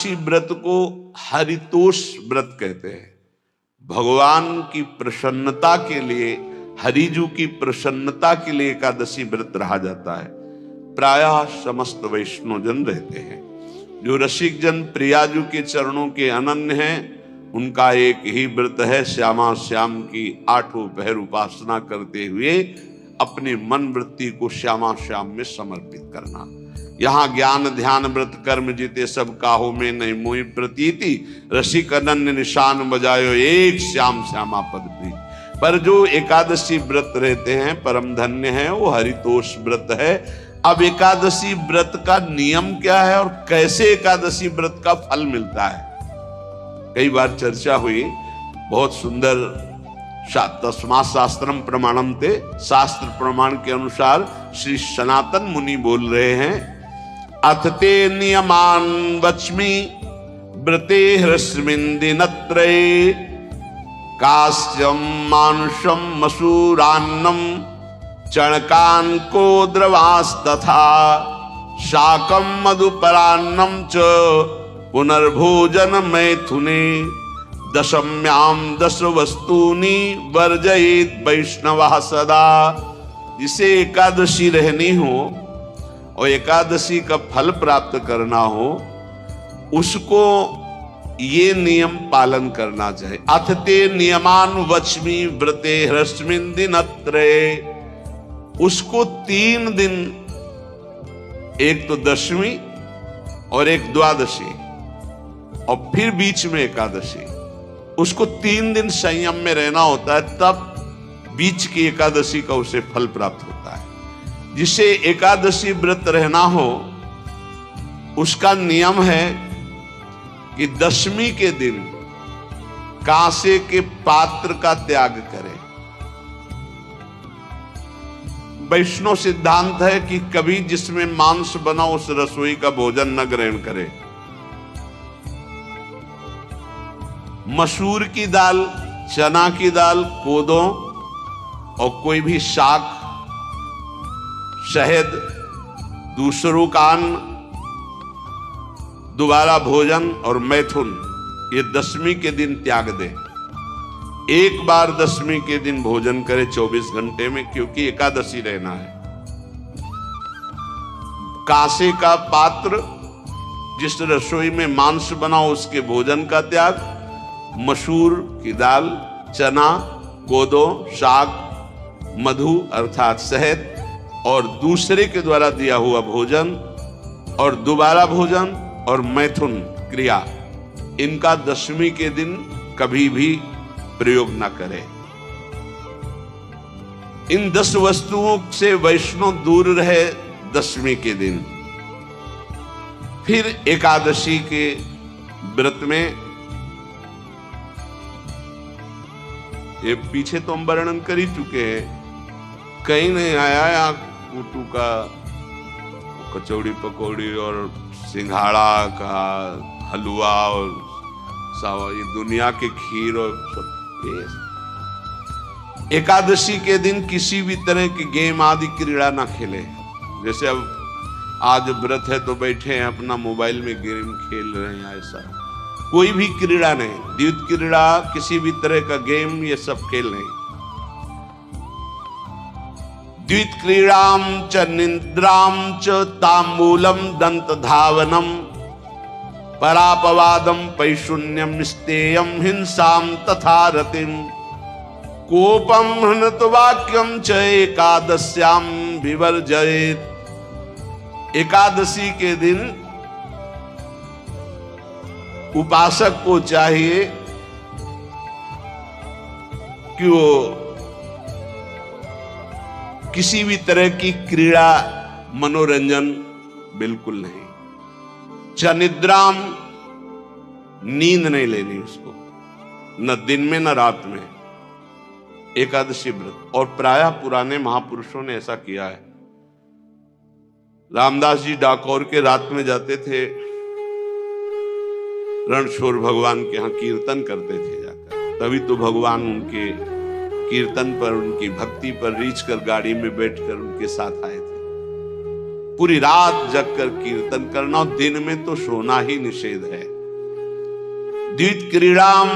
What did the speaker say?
इसी व्रत को हरितोष व्रत कहते हैं। भगवान की प्रसन्नता के लिए, हरिजू की प्रसन्नता के लिए एकादशी व्रत रहा जाता है। प्रायः समस्त वैष्णव जन रहते हैं। जो रसिक जन प्रियाजू के चरणों के अनन्य हैं, उनका एक ही व्रत है, श्यामा श्याम की 8 पहर उपासना करते हुए अपनी मन वृत्ति को श्यामा श्याम में समर्पित करना। यहाँ ज्ञान ध्यान व्रत कर्म जीते सब काहो में नहीं मोहि प्रतीति, रसिक अनन्य निशान बजायो एक श्याम श्यामा पद प्रीति। पर जो एकादशी व्रत रहते हैं परम धन्य है, वो हरितोष व्रत है। अब एकादशी व्रत का नियम क्या है और कैसे एकादशी व्रत का फल मिलता है, कई बार चर्चा हुई। बहुत सुंदर तस्मात् शास्त्रम प्रमाणम ते, शास्त्र प्रमाण के अनुसार श्री सनातन मुनि बोल रहे हैं, अथ ते नियमान वच्मि व्रते ह्रस्मिन् दिनत्रये, कास्यं मानुषं मसूरान्नं चणकान् को द्रवास्तथा, शाकं मधुपरान्नं च पुनर्भोजन मैथुने, दशम्यां 10 वस्तूनि वर्जयेत् वैष्णवः सदा। जिसे एकादशी रहनी हो और एकादशी का फल प्राप्त करना हो, उसको ये नियम पालन करना चाहिए। अथ ते नियमान वच्मि व्रते ह्रस्मिन् दिनत्रये, उसको 3 दिन, एक तो दशमी और एक द्वादशी और फिर बीच में एकादशी, उसको 3 दिन संयम में रहना होता है, तब बीच की एकादशी का उसे फल प्राप्त होता है। जिसे एकादशी व्रत रहना हो, उसका नियम है कि दशमी के दिन कांसे के पात्र का त्याग करें। वैष्णव सिद्धांत है कि कभी जिसमें मांस बना उस रसोई का भोजन न ग्रहण करे। मसूर की दाल, चना की दाल, कोदो और कोई भी शाक, शहद, दूसरों का अन्न, दोबारा भोजन और मैथुन, ये दशमी के दिन त्याग दे। एक बार दशमी के दिन भोजन करे 24 घंटे में, क्योंकि एकादशी रहना है। कांसे का पात्र, जिस रसोई में मांस बना उसके भोजन का त्याग, मसूर की दाल, चना, कोदो, शाक, मधु अर्थात शहद और दूसरे के द्वारा दिया हुआ भोजन और दोबारा भोजन और मैथुन क्रिया, इनका दशमी के दिन कभी भी प्रयोग न करें। इन 10 वस्तुओं से वैष्णव दूर रहे दशमी के दिन। फिर एकादशी के व्रत में, ये पीछे तो हम वर्णन कर ही चुके हैं, कहीं नहीं आया या कुटू का कचौड़ी पकौड़ी और सिंघाड़ा का हलवा और सावा, ये दुनिया के खीर और सब। एकादशी के दिन किसी भी तरह की गेम आदि क्रीड़ा ना खेले। जैसे अब आज व्रत है तो बैठे हैं अपना मोबाइल में गेम खेल रहे हैं, ऐसा कोई भी क्रीड़ा नहीं। द्वैत क्रीड़ा, किसी भी तरह का गेम, ये सब खेल नहीं। द्वैत क्रीड़ाम च निद्राम च तांबूलम दंत धावनम, परापवादम पैशून्यम स्तेयम हिंसाम तथा रतिम, कोपम हनत वाक्यम च एकादश्याम विवर्जयेत्। एकादशी के दिन उपासक को चाहिए कि वो किसी भी तरह की क्रीड़ा, मनोरंजन बिल्कुल नहीं। चनिद्राम, नींद नहीं लेनी उसको, न दिन में न रात में। एकादशी व्रत, और प्रायः पुराने महापुरुषों ने ऐसा किया है। रामदास जी डाकोर के रात में जाते थे, रणछोड़ भगवान के यहाँ कीर्तन करते थे जाकर। तभी तो भगवान उनके कीर्तन पर, उनकी भक्ति पर रीझ कर गाड़ी में बैठकर उनके साथ आए थे। पूरी रात जगकर कीर्तन करना, और दिन में तो सोना ही निषेध है। द्वित क्रीड़ाम